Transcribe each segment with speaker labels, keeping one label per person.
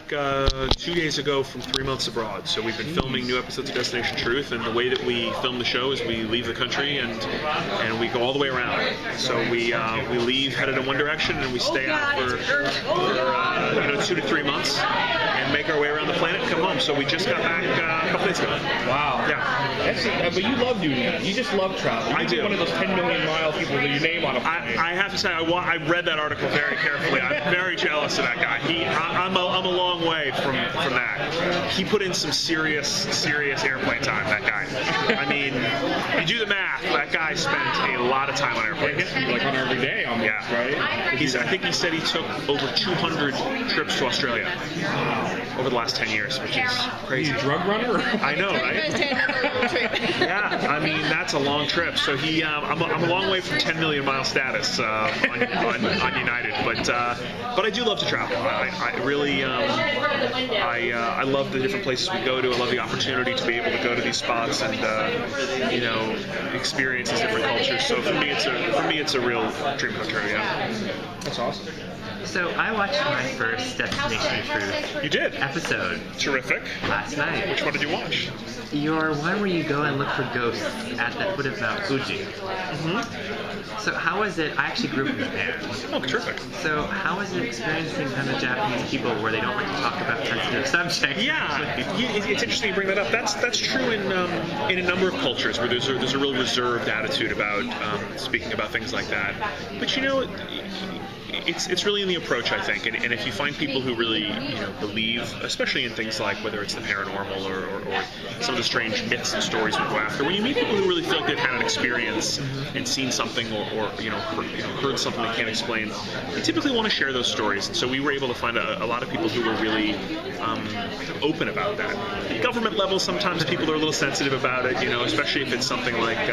Speaker 1: back 2 days ago from 3 months abroad. So we've been filming new episodes of Destination Truth, and the way that we film the show is we leave the country and we go all the way around. So we leave headed in one direction and we stay out for 2 to 3 months and make our way around the planet and come home. So we just got back a couple days ago.
Speaker 2: Wow.
Speaker 1: Yeah.
Speaker 2: But you love doing that. You just love travel.
Speaker 1: I do.
Speaker 2: One of those 10 million mile people with your name on a plane.
Speaker 1: I have to say, I read that article very carefully. I'm very jealous of that guy. I'm a long way from that. He put in some serious airplane time, that guy. I mean, you do the math, that guy spent a lot of time on airplanes.
Speaker 2: Like on every day almost, right?
Speaker 1: I think he said he took over 200 trips to Australia over the last 10 years, which is crazy.
Speaker 2: He's a drug runner?
Speaker 1: I know, right? Yeah, I mean, that's a long trip. So I'm a long way from 10 million mile status on United, but I do love to travel. I really I love the different places we go to. I love the opportunity to be able to go to these spots and experience these different cultures. So for me, it's a real dream come true. Yeah.
Speaker 2: That's awesome.
Speaker 3: So I watched my first Destination Truth
Speaker 1: You did.
Speaker 3: episode
Speaker 1: Terrific.
Speaker 3: last night.
Speaker 1: Which one did you watch?
Speaker 3: Your one where you go and look for ghosts at the foot of Mount Fuji.
Speaker 1: Mm-hmm.
Speaker 3: So how was it? I actually grew up in Japan.
Speaker 1: Oh, terrific.
Speaker 3: So how was it experiencing kind of Japanese people where they don't like to talk about sensitive subjects?
Speaker 1: Yeah, it's interesting you bring that up. That's true in a number of cultures where there's a real reserved attitude about speaking about things like that. But it's really in the approach, I think, and if you find people who really believe, especially in things like whether it's the paranormal or some of the strange myths and stories we go after, when you meet people who really feel like they've had an experience and seen something or heard something they can't explain, they typically want to share those stories. And so we were able to find a lot of people who were really open about that. At government level, sometimes people are a little sensitive about it, especially if it's something like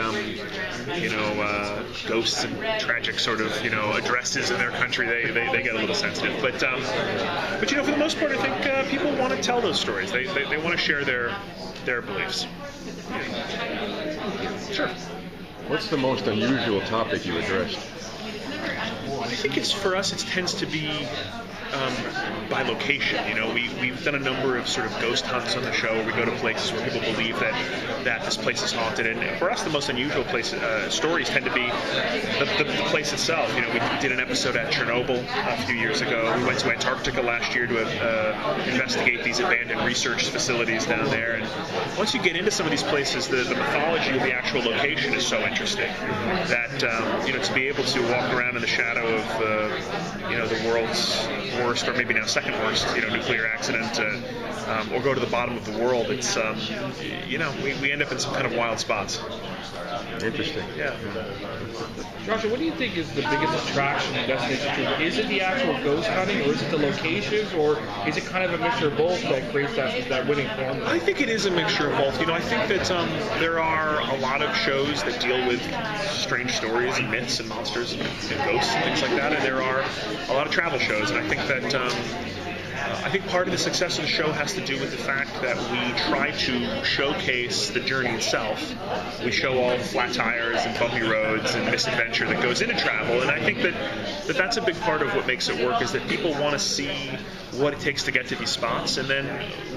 Speaker 1: ghosts and tragic sort of addresses in their country. They get a little sensitive, but for the most part, I think people want to tell those stories. They want to share their beliefs. Sure.
Speaker 4: What's the most unusual topic you addressed?
Speaker 1: I think for us, it tends to be by location. We've done a number of sort of ghost hunts on the show where we go to places where people believe that this place is haunted. And for us, the most unusual stories tend to be the place itself. We did an episode at Chernobyl a few years ago. We went to Antarctica last year to investigate these abandoned research facilities down there. And once you get into some of these places, the mythology of the actual location is so interesting that to be able to walk around in the shadow of the world's worst, or maybe now second worst, nuclear accident, or go to the bottom of the world. It's we end up in some kind of wild spots.
Speaker 4: Interesting.
Speaker 1: Yeah.
Speaker 2: Joshua, what do you think is the biggest attraction in Destination Truth? Is it the actual ghost hunting, or is it the locations, or is it kind of a mixture of both that creates that winning formula?
Speaker 1: I think it is a mixture of both. I think that there are a lot of shows that deal with strange stories and myths and monsters and ghosts and things like that, and there are a lot of travel shows, and I think that I think part of the success of the show has to do with the fact that we try to showcase the journey itself. We show all the flat tires and bumpy roads and misadventure that goes into travel, and I think that's a big part of what makes it work, is that people want to see what it takes to get to these spots, and then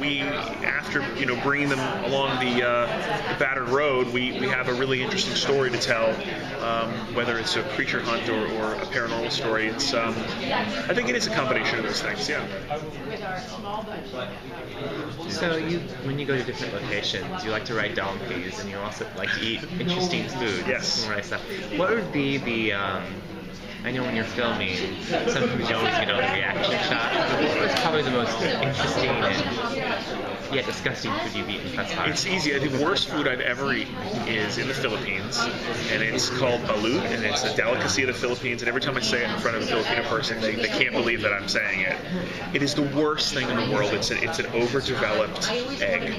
Speaker 1: we, after bringing them along the battered road, we have a really interesting story to tell, whether it's a creature hunt or a paranormal story. It's I think it is a combination of those things. Yeah.
Speaker 3: So when you go to different locations, you like to ride donkeys, and you also like to eat interesting food.
Speaker 1: Yes.
Speaker 3: Right stuff. What would be the I know when you're filming, sometimes you always get all the reaction shots. What's probably the most interesting and yet disgusting food you've eaten thus far?
Speaker 1: It's easy. The worst food I've ever eaten is in the Philippines, and it's called balut, and it's a delicacy of the Philippines, and every time I say it in front of a Filipino person, they can't believe that I'm saying it. It is the worst thing in the world. It's an overdeveloped egg.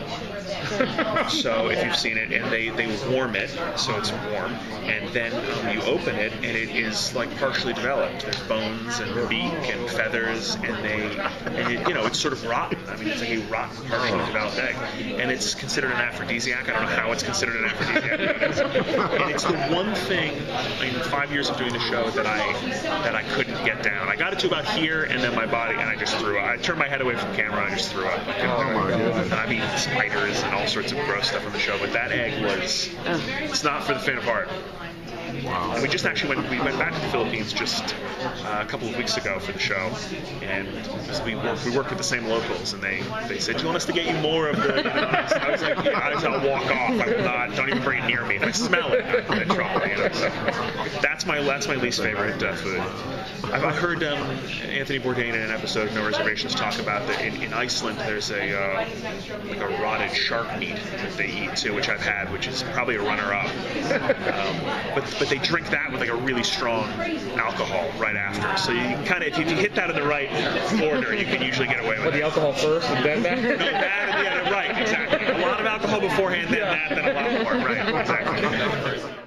Speaker 1: So if you've seen it, and they warm it, so it's warm, and then you open it, and it is like partially partially developed. There's bones and beak and feathers, and it's sort of rotten. I mean, it's like a rotten, partially developed egg, and it's considered an aphrodisiac. I don't know how it's considered an aphrodisiac, and it's the one thing in 5 years of doing the show that I couldn't get down. I got it to about here, and then my body, and I just threw up. I turned my head away from camera, and I just threw up.
Speaker 4: Oh my God.
Speaker 1: I mean, spiders and all sorts of gross stuff on the show, but that egg it's not for the faint of heart.
Speaker 4: Wow.
Speaker 1: And we went back to the Philippines just a couple of weeks ago for the show, and we worked with the same locals, and they said, "Do you want us to get you more of the?" I was like, "I'll walk off. I will not. Don't even bring it near me. If I smell it, I'm in trouble." So that's my least favorite food. I've heard Anthony Bourdain in an episode of No Reservations talk about that in Iceland there's a rotted shark meat that they eat too, which I've had, which is probably a runner-up. But they drink that with like a really strong alcohol right after. So you kind of, if you hit that in the right order, you can usually get away with it.
Speaker 2: The alcohol first and then that?
Speaker 1: No, that and the other, right, exactly. A lot of alcohol beforehand, then that, then a lot more, right, exactly.